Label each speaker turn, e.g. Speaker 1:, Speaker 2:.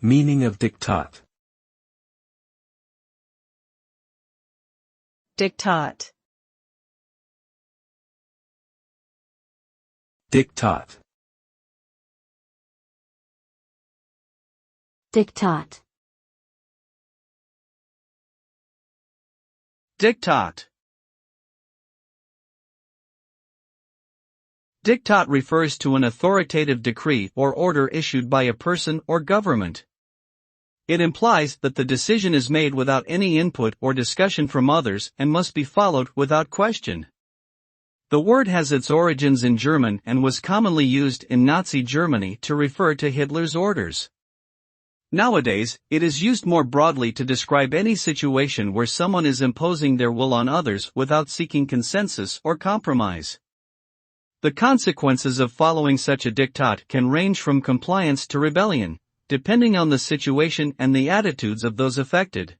Speaker 1: Meaning of diktat.
Speaker 2: Diktat.
Speaker 1: Diktat.
Speaker 3: Diktat.
Speaker 4: Diktat. Diktat refers to an authoritative decree or order issued by a person or government. It implies that the decision is made without any input or discussion from others and must be followed without question. The word has its origins in German and was commonly used in Nazi Germany to refer to Hitler's orders. Nowadays, it is used more broadly to describe any situation where someone is imposing their will on others without seeking consensus or compromise. The consequences of following such a diktat can range from compliance to rebellion, depending on the situation and the attitudes of those affected.